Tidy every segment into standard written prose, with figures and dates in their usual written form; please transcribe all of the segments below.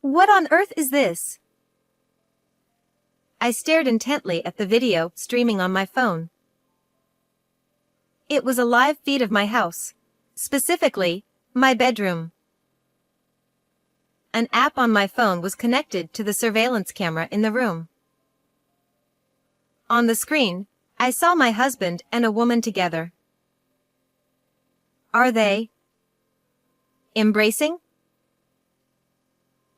What on earth is this? I stared intently at the video streaming on my phone. It was a live feed of my house. Specifically, my bedroom. An app on my phone was connected to the surveillance camera in the room. On the screen, I saw my husband and a woman together. Are they embracing?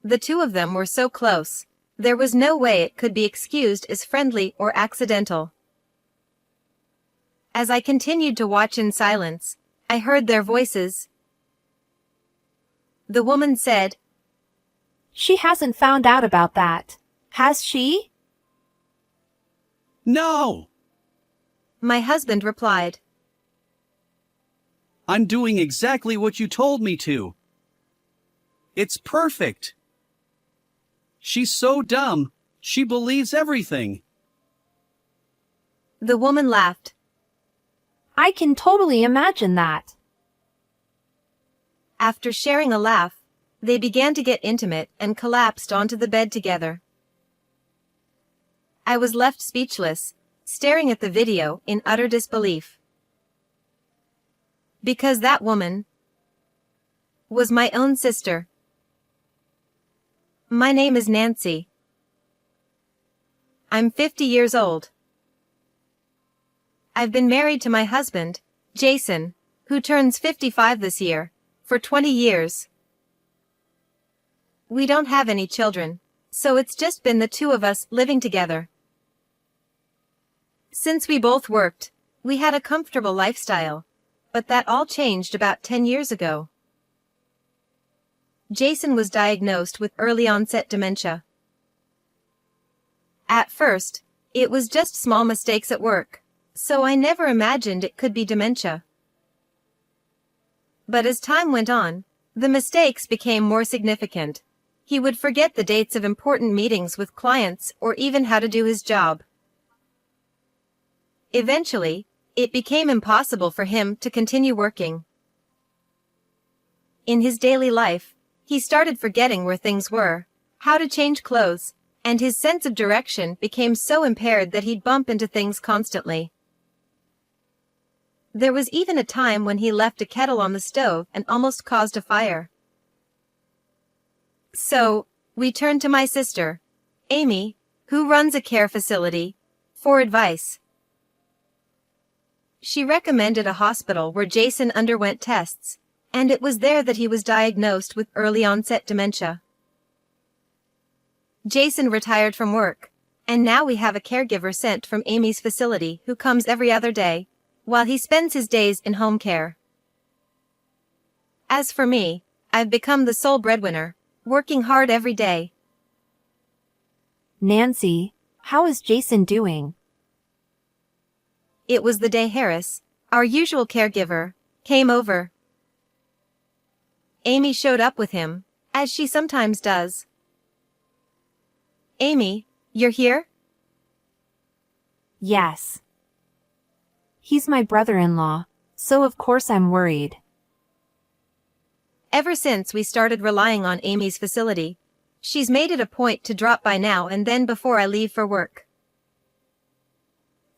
The two of them were so close, there was no way it could be excused as friendly or accidental. As I continued to watch in silence, I heard their voices. The woman said, "She hasn't found out about that, has she?" No! My husband replied. I'm doing exactly what you told me to. It's perfect. She's so dumb, she believes everything. The woman laughed. I can totally imagine that. After sharing a laugh, they began to get intimate and collapsed onto the bed together. I was left speechless, staring at the video in utter disbelief. Because that woman was my own sister. My name is Nancy. I'm 50 years old. I've been married to my husband, Jason, who turns 55 this year, for 20 years. We don't have any children, so it's just been the two of us living together. Since we both worked, we had a comfortable lifestyle, but that all changed about 10 years ago. Jason was diagnosed with early-onset dementia. At first, it was just small mistakes at work, so I never imagined it could be dementia. But as time went on, the mistakes became more significant. He would forget the dates of important meetings with clients or even how to do his job. Eventually, it became impossible for him to continue working. In his daily life, he started forgetting where things were, how to change clothes, and his sense of direction became so impaired that he'd bump into things constantly. There was even a time when he left a kettle on the stove and almost caused a fire. So, we turned to my sister, Amy, who runs a care facility, for advice. She recommended a hospital where Jason underwent tests, and it was there that he was diagnosed with early-onset dementia. Jason retired from work, and now we have a caregiver sent from Amy's facility who comes every other day, while he spends his days in home care. As for me, I've become the sole breadwinner, working hard every day. Nancy, how is Jason doing? It was the day Harris, our usual caregiver, came over. Amy showed up with him, as she sometimes does. Amy, you're here? Yes. He's my brother-in-law, so of course I'm worried. Ever since we started relying on Amy's facility, she's made it a point to drop by now and then before I leave for work.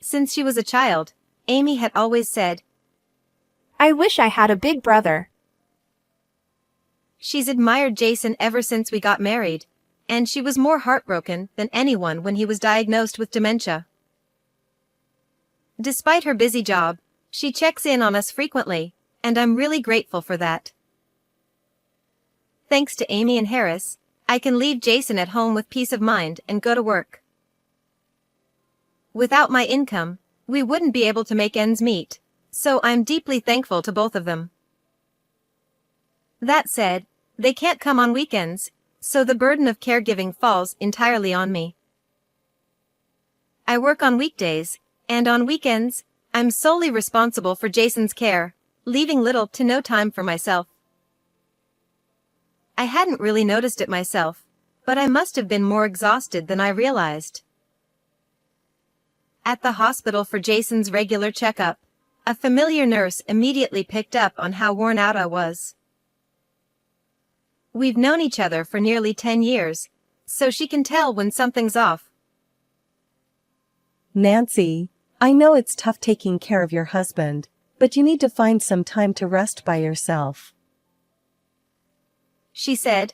Since she was a child, Amy had always said, I wish I had a big brother. She's admired Jason ever since we got married, and she was more heartbroken than anyone when he was diagnosed with dementia. Despite her busy job, she checks in on us frequently, and I'm really grateful for that. Thanks to Amy and Harris, I can leave Jason at home with peace of mind and go to work. Without my income, we wouldn't be able to make ends meet, so I'm deeply thankful to both of them. That said, they can't come on weekends, so the burden of caregiving falls entirely on me. I work on weekdays, and on weekends, I'm solely responsible for Jason's care, leaving little to no time for myself. I hadn't really noticed it myself, but I must have been more exhausted than I realized. At the hospital for Jason's regular checkup, a familiar nurse immediately picked up on how worn out I was. We've known each other for nearly 10 years, so she can tell when something's off. Nancy, I know it's tough taking care of your husband, but you need to find some time to rest by yourself. She said.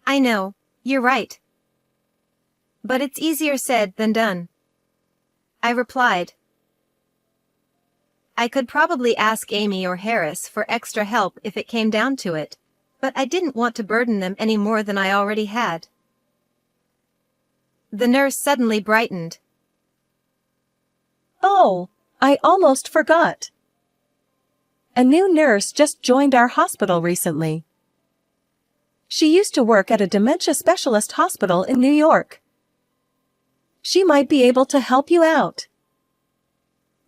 I know, you're right. But it's easier said than done. I replied. I could probably ask Amy or Harris for extra help if it came down to it, but I didn't want to burden them any more than I already had. The nurse suddenly brightened. Oh, I almost forgot. A new nurse just joined our hospital recently. She used to work at a dementia specialist hospital in New York. She might be able to help you out.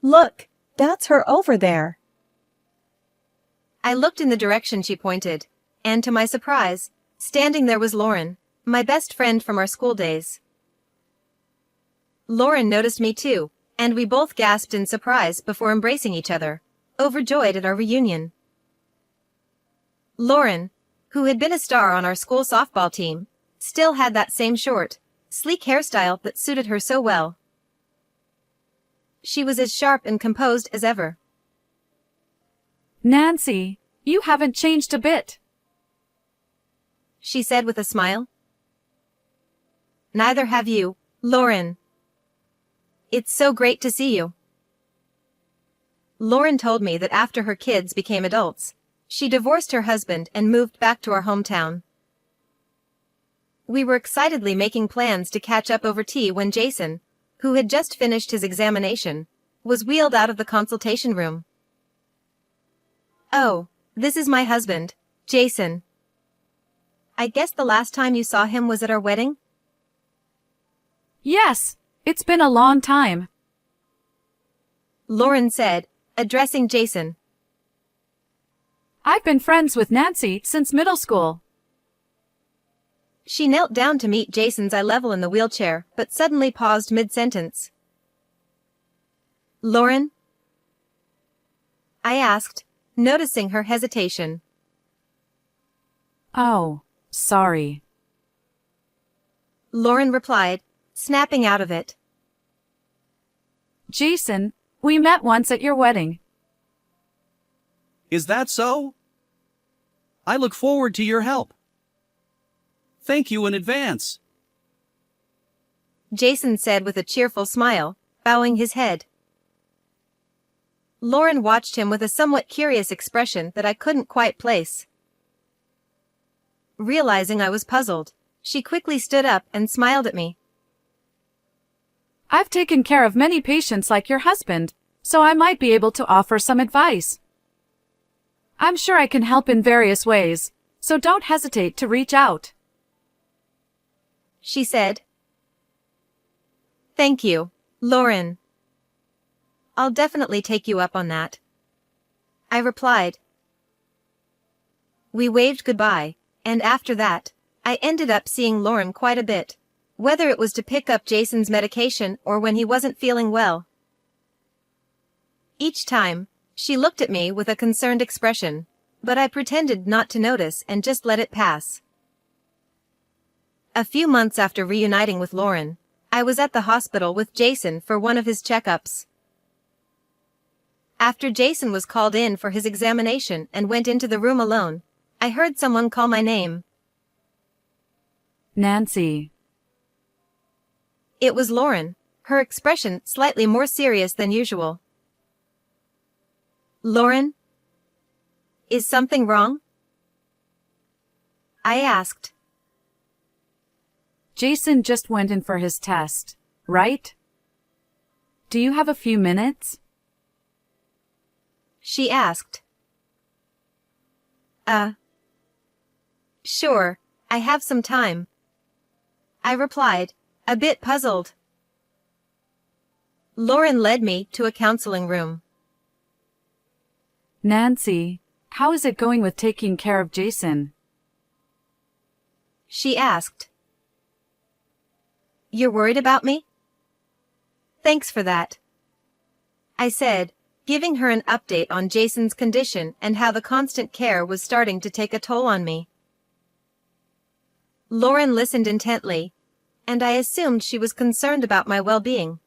Look, that's her over there. I looked in the direction she pointed, and to my surprise, standing there was Lauren, my best friend from our school days. Lauren noticed me too, and we both gasped in surprise before embracing each other, overjoyed at our reunion. Lauren, who had been a star on our school softball team, still had that same short, sleek hairstyle that suited her so well. She was as sharp and composed as ever. Nancy, you haven't changed a bit, she said with a smile. Neither have you, Lauren. It's so great to see you. Lauren told me that after her kids became adults, she divorced her husband and moved back to our hometown. We were excitedly making plans to catch up over tea when Jason, who had just finished his examination, was wheeled out of the consultation room. Oh, this is my husband, Jason. I guess the last time you saw him was at our wedding? Yes, it's been a long time, Lauren said, addressing Jason. I've been friends with Nancy since middle school. She knelt down to meet Jason's eye level in the wheelchair, but suddenly paused mid-sentence. Lauren? I asked, noticing her hesitation. Oh, sorry, Lauren replied, snapping out of it. Jason, we met once at your wedding. Is that so? I look forward to your help. Thank you in advance, Jason said with a cheerful smile, bowing his head. Lauren watched him with a somewhat curious expression that I couldn't quite place. Realizing I was puzzled, she quickly stood up and smiled at me. I've taken care of many patients like your husband, so I might be able to offer some advice. I'm sure I can help in various ways, so don't hesitate to reach out, she said. Thank you, Lauren. I'll definitely take you up on that, I replied. We waved goodbye, and after that, I ended up seeing Lauren quite a bit, whether it was to pick up Jason's medication or when he wasn't feeling well. Each time, she looked at me with a concerned expression, but I pretended not to notice and just let it pass. A few months after reuniting with Lauren, I was at the hospital with Jason for one of his checkups. After Jason was called in for his examination and went into the room alone, I heard someone call my name. Nancy. It was Lauren, her expression slightly more serious than usual. Lauren? Is something wrong? I asked. Jason just went in for his test, right? Do you have a few minutes? She asked. Sure, I have some time, I replied, a bit puzzled. Lauren led me to a counseling room. Nancy, how is it going with taking care of Jason? She asked. You're worried about me? Thanks for that, I said, giving her an update on Jason's condition and how the constant care was starting to take a toll on me. Lauren listened intently, and I assumed she was concerned about my well-being.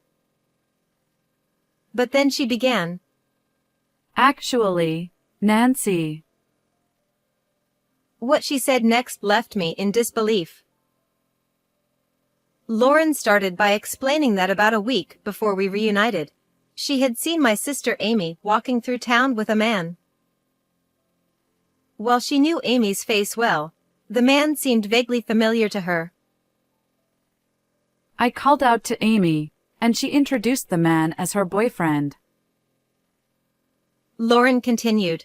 But then she began. Actually, Nancy. What she said next left me in disbelief. Lauren started by explaining that about a week before we reunited, she had seen my sister Amy walking through town with a man. While she knew Amy's face well, the man seemed vaguely familiar to her. I called out to Amy, and she introduced the man as her boyfriend. Lauren continued.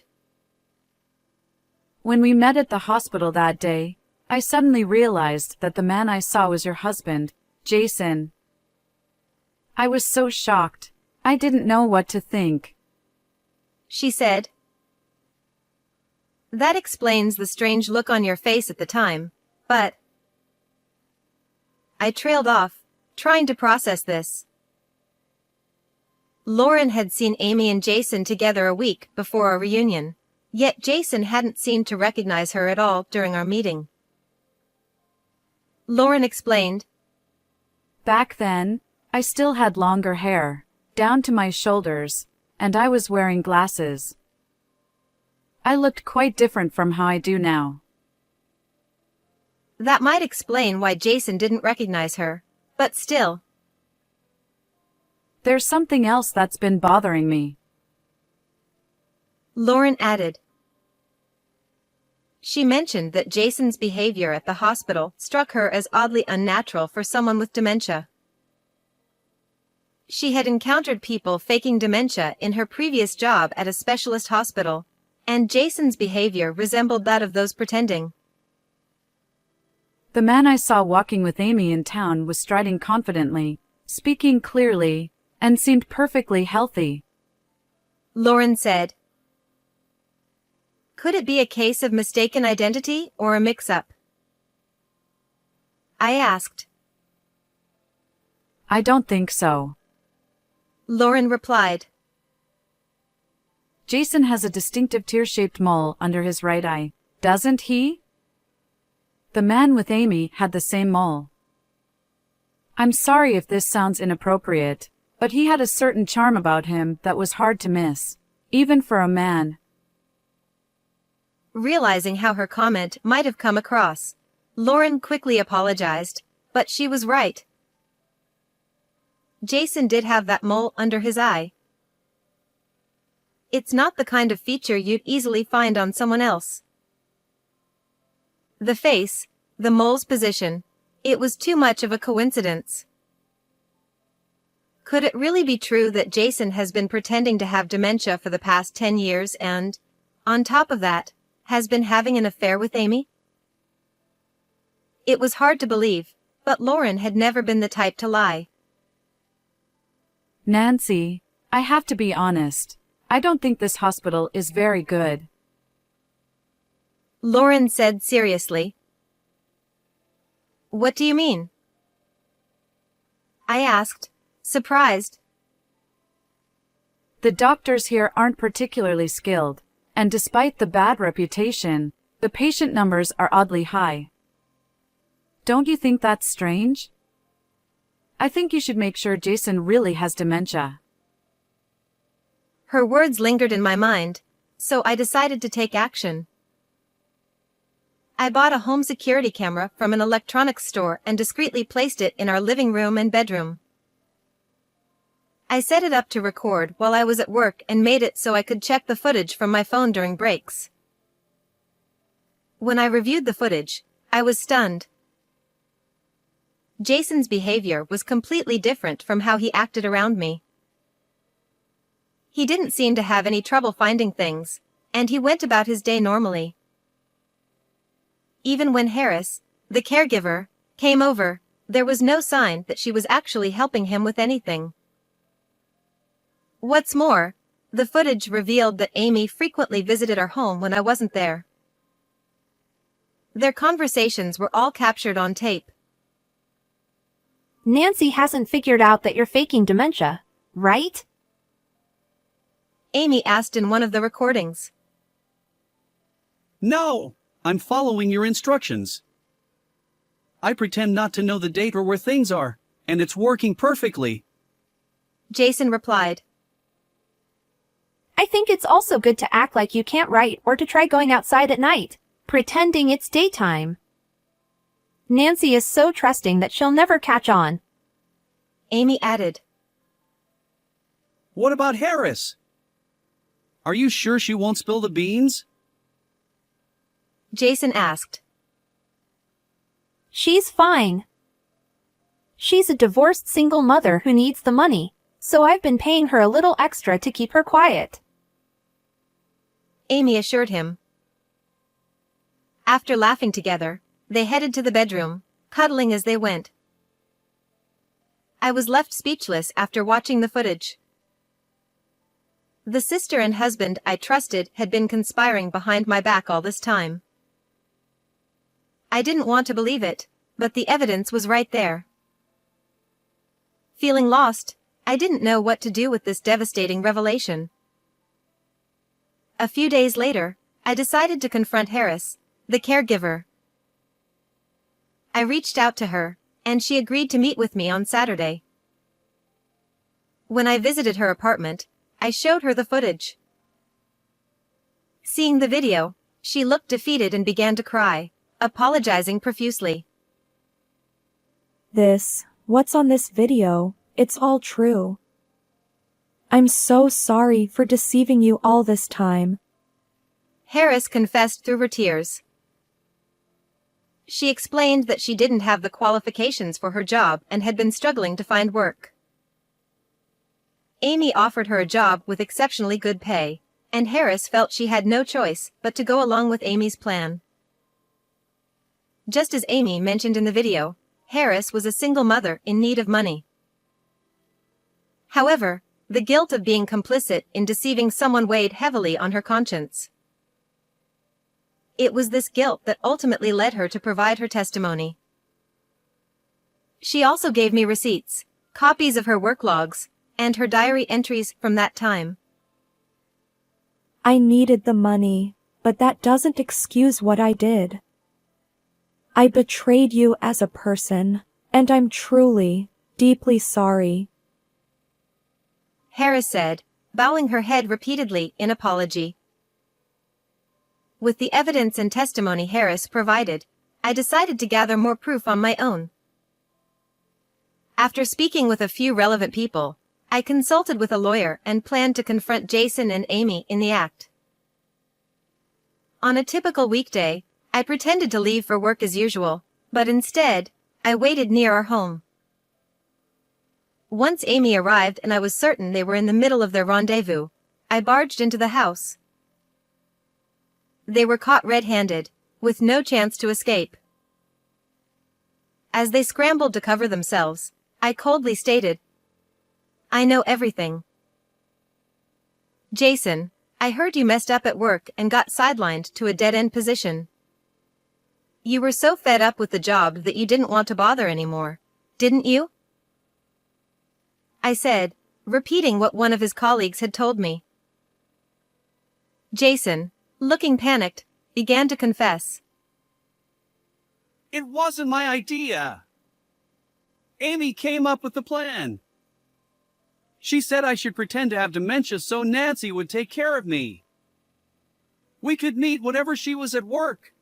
When we met at the hospital that day, I suddenly realized that the man I saw was your husband, Jason. I was so shocked. I didn't know what to think. She said. That explains the strange look on your face at the time, but... I trailed off, trying to process this. Lauren had seen Amy and Jason together a week before our reunion, yet Jason hadn't seemed to recognize her at all during our meeting. Lauren explained. Back then, I still had longer hair, down to my shoulders, and I was wearing glasses. I looked quite different from how I do now. That might explain why Jason didn't recognize her, but still. There's something else that's been bothering me. Lauren added. She mentioned that Jason's behavior at the hospital struck her as oddly unnatural for someone with dementia. She had encountered people faking dementia in her previous job at a specialist hospital, and Jason's behavior resembled that of those pretending. The man I saw walking with Amy in town was striding confidently, speaking clearly, and seemed perfectly healthy. Lauren said. Could it be a case of mistaken identity or a mix-up? I asked. I don't think so. Lauren replied. Jason has a distinctive tear-shaped mole under his right eye, doesn't he? The man with Amy had the same mole. I'm sorry if this sounds inappropriate, but he had a certain charm about him that was hard to miss, even for a man. Realizing how her comment might have come across, Lauren quickly apologized, but she was right. Jason did have that mole under his eye. It's not the kind of feature you'd easily find on someone else. The face, the mole's position, it was too much of a coincidence. Could it really be true that Jason has been pretending to have dementia for the past 10 years and, on top of that, has been having an affair with Amy? It was hard to believe, but Lauren had never been the type to lie. Nancy, I have to be honest. I don't think this hospital is very good. Lauren said seriously. What do you mean? I asked, surprised. The doctors here aren't particularly skilled, and despite the bad reputation, the patient numbers are oddly high. Don't you think that's strange? I think you should make sure Jason really has dementia. Her words lingered in my mind, so I decided to take action. I bought a home security camera from an electronics store and discreetly placed it in our living room and bedroom. I set it up to record while I was at work and made it so I could check the footage from my phone during breaks. When I reviewed the footage, I was stunned. Jason's behavior was completely different from how he acted around me. He didn't seem to have any trouble finding things, and he went about his day normally. Even when Harris, the caregiver, came over, there was no sign that she was actually helping him with anything. What's more, the footage revealed that Amy frequently visited our home when I wasn't there. Their conversations were all captured on tape. Nancy hasn't figured out that you're faking dementia, right? Amy asked in one of the recordings. No, I'm following your instructions. I pretend not to know the date or where things are, and it's working perfectly. Jason replied. I think it's also good to act like you can't write or to try going outside at night, pretending it's daytime. Nancy is so trusting that she'll never catch on. Amy added. What about Harris? Are you sure she won't spill the beans? Jason asked. She's fine. She's a divorced single mother who needs the money, so I've been paying her a little extra to keep her quiet. Amy assured him. After laughing together, they headed to the bedroom, cuddling as they went. I was left speechless after watching the footage. The sister and husband I trusted had been conspiring behind my back all this time. I didn't want to believe it, but the evidence was right there. Feeling lost, I didn't know what to do with this devastating revelation. A few days later, I decided to confront Harris, the caregiver. I reached out to her, and she agreed to meet with me on Saturday. When I visited her apartment, I showed her the footage. Seeing the video, she looked defeated and began to cry, apologizing profusely. What's on this video? It's all true. I'm so sorry for deceiving you all this time. Harris confessed through her tears. She explained that she didn't have the qualifications for her job and had been struggling to find work. Amy offered her a job with exceptionally good pay, and Harris felt she had no choice but to go along with Amy's plan. Just as Amy mentioned in the video, Harris was a single mother in need of money. However, the guilt of being complicit in deceiving someone weighed heavily on her conscience. It was this guilt that ultimately led her to provide her testimony. She also gave me receipts, copies of her work logs, and her diary entries from that time. I needed the money, but that doesn't excuse what I did. I betrayed you as a person, and I'm truly, deeply sorry. Harris said, bowing her head repeatedly in apology. With the evidence and testimony Harris provided, I decided to gather more proof on my own. After speaking with a few relevant people, I consulted with a lawyer and planned to confront Jason and Amy in the act. On a typical weekday, I pretended to leave for work as usual, but instead, I waited near our home. Once Amy arrived and I was certain they were in the middle of their rendezvous, I barged into the house. They were caught red-handed, with no chance to escape. As they scrambled to cover themselves, I coldly stated, "I know everything. Jason, I heard you messed up at work and got sidelined to a dead-end position. You were so fed up with the job that you didn't want to bother anymore, didn't you?" I said, repeating what one of his colleagues had told me. Jason, looking panicked, began to confess. It wasn't my idea. Amy came up with the plan. She said I should pretend to have dementia so Nancy would take care of me. We could meet whenever she was at work.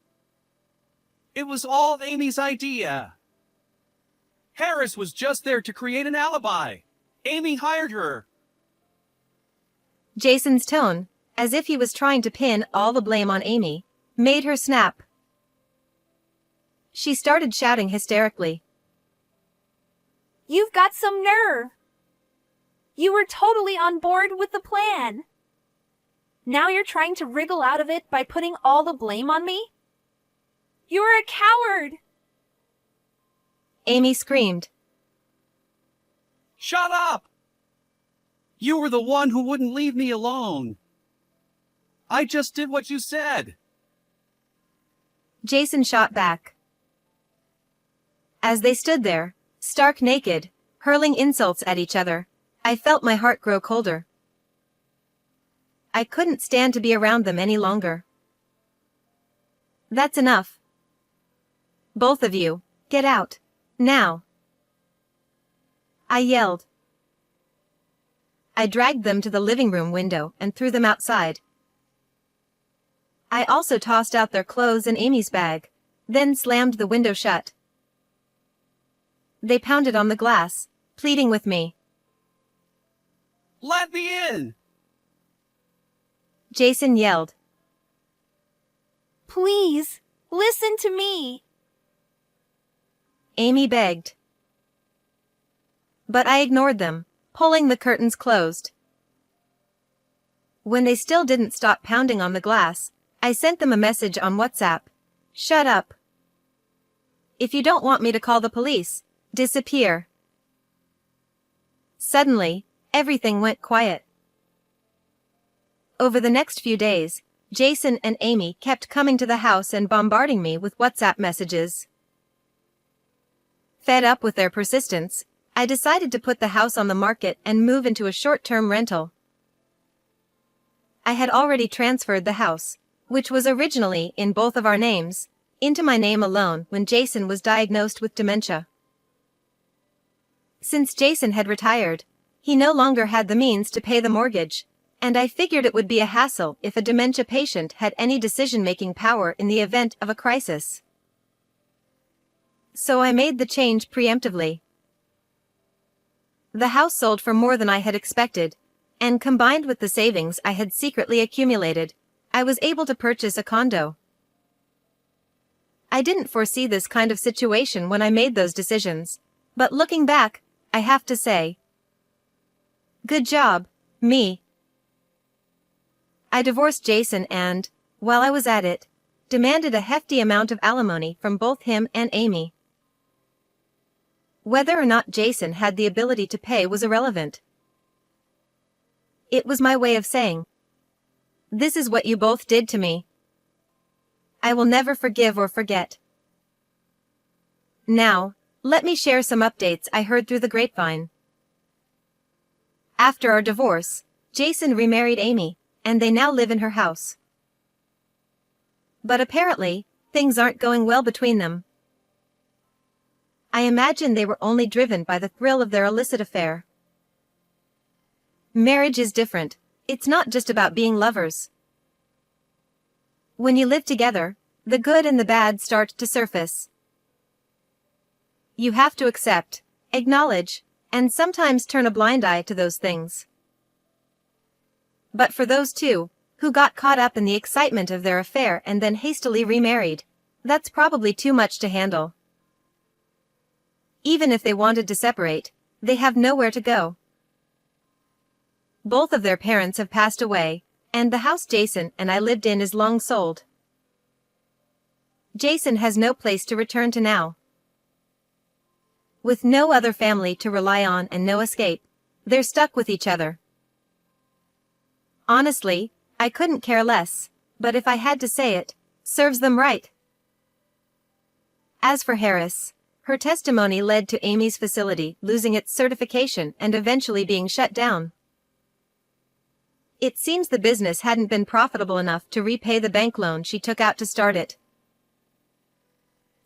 It was all Amy's idea. Harris was just there to create an alibi. Amy hired her. Jason's tone, as if he was trying to pin all the blame on Amy, made her snap. She started shouting hysterically. You've got some nerve. You were totally on board with the plan. Now you're trying to wriggle out of it by putting all the blame on me? You're a coward! Amy screamed. Shut up! You were the one who wouldn't leave me alone. I just did what you said. Jason shot back. As they stood there, stark naked, hurling insults at each other, I felt my heart grow colder. I couldn't stand to be around them any longer. That's enough. Both of you, get out. Now. I yelled. I dragged them to the living room window and threw them outside. I also tossed out their clothes and Amy's bag, then slammed the window shut. They pounded on the glass, pleading with me. Let me in! Jason yelled. Please, listen to me. Amy begged. But I ignored them, pulling the curtains closed. When they still didn't stop pounding on the glass, I sent them a message on WhatsApp. Shut up. If you don't want me to call the police, disappear. Suddenly, everything went quiet. Over the next few days, Jason and Amy kept coming to the house and bombarding me with WhatsApp messages. Fed up with their persistence, I decided to put the house on the market and move into a short-term rental. I had already transferred the house, which was originally in both of our names, into my name alone when Jason was diagnosed with dementia. Since Jason had retired, he no longer had the means to pay the mortgage, and I figured it would be a hassle if a dementia patient had any decision-making power in the event of a crisis. So I made the change preemptively. The house sold for more than I had expected, and combined with the savings I had secretly accumulated, I was able to purchase a condo. I didn't foresee this kind of situation when I made those decisions, but looking back, I have to say, good job, me. I divorced Jason and, while I was at it, demanded a hefty amount of alimony from both him and Amy. Whether or not Jason had the ability to pay was irrelevant. It was my way of saying, this is what you both did to me. I will never forgive or forget. Now, let me share some updates I heard through the grapevine. After our divorce, Jason remarried Amy, and they now live in her house. But apparently, things aren't going well between them. I imagine they were only driven by the thrill of their illicit affair. Marriage is different. It's not just about being lovers. When you live together, the good and the bad start to surface. You have to accept, acknowledge, and sometimes turn a blind eye to those things. But for those two, who got caught up in the excitement of their affair and then hastily remarried, that's probably too much to handle. Even if they wanted to separate, they have nowhere to go. Both of their parents have passed away, and the house Jason and I lived in is long sold. Jason has no place to return to now. With no other family to rely on and no escape, they're stuck with each other. Honestly, I couldn't care less, but if I had to say it, serves them right. As for Harris, her testimony led to Amy's facility losing its certification and eventually being shut down. It seems the business hadn't been profitable enough to repay the bank loan she took out to start it.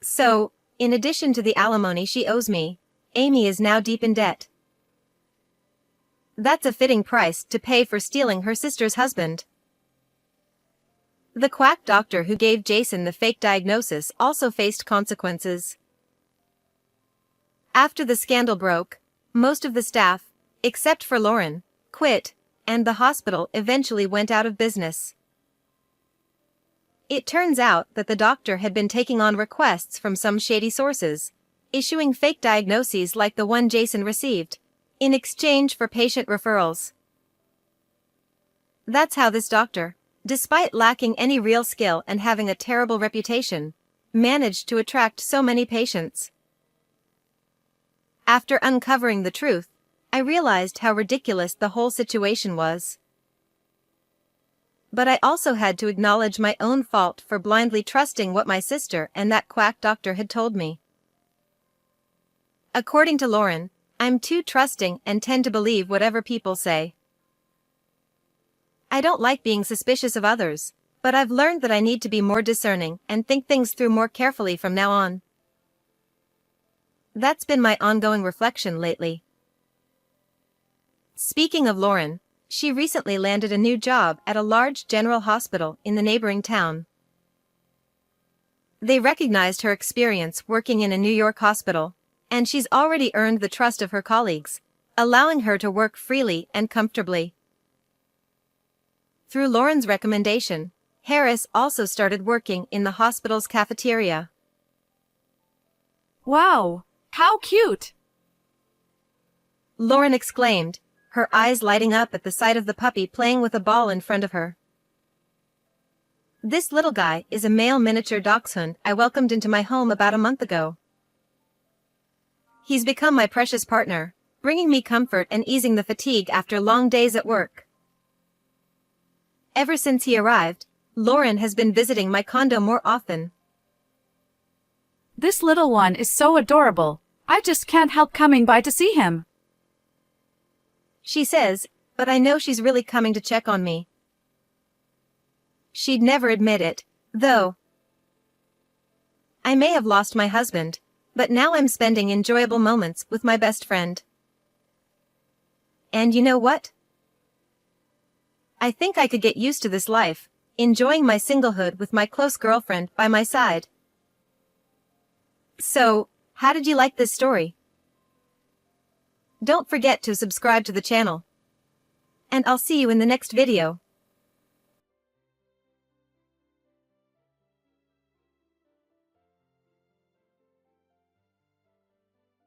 So, in addition to the alimony she owes me, Amy is now deep in debt. That's a fitting price to pay for stealing her sister's husband. The quack doctor who gave Jason the fake diagnosis also faced consequences. After the scandal broke, most of the staff, except for Lauren, quit, and the hospital eventually went out of business. It turns out that the doctor had been taking on requests from some shady sources, issuing fake diagnoses like the one Jason received, in exchange for patient referrals. That's how this doctor, despite lacking any real skill and having a terrible reputation, managed to attract so many patients. After uncovering the truth, I realized how ridiculous the whole situation was. But I also had to acknowledge my own fault for blindly trusting what my sister and that quack doctor had told me. According to Lauren, I'm too trusting and tend to believe whatever people say. I don't like being suspicious of others, but I've learned that I need to be more discerning and think things through more carefully from now on. That's been my ongoing reflection lately. Speaking of Lauren, she recently landed a new job at a large general hospital in the neighboring town. They recognized her experience working in a New York hospital, and she's already earned the trust of her colleagues, allowing her to work freely and comfortably. Through Lauren's recommendation, Harris also started working in the hospital's cafeteria. Wow, how cute! Lauren exclaimed, her eyes lighting up at the sight of the puppy playing with a ball in front of her. This little guy is a male miniature dachshund I welcomed into my home about a month ago. He's become my precious partner, bringing me comfort and easing the fatigue after long days at work. Ever since he arrived, Lauren has been visiting my condo more often. This little one is so adorable. I just can't help coming by to see him. She says, but I know she's really coming to check on me. She'd never admit it, though. I may have lost my husband, but now I'm spending enjoyable moments with my best friend. And you know what? I think I could get used to this life, enjoying my singlehood with my close girlfriend by my side. So, how did you like this story? Don't forget to subscribe to the channel. And I'll see you in the next video.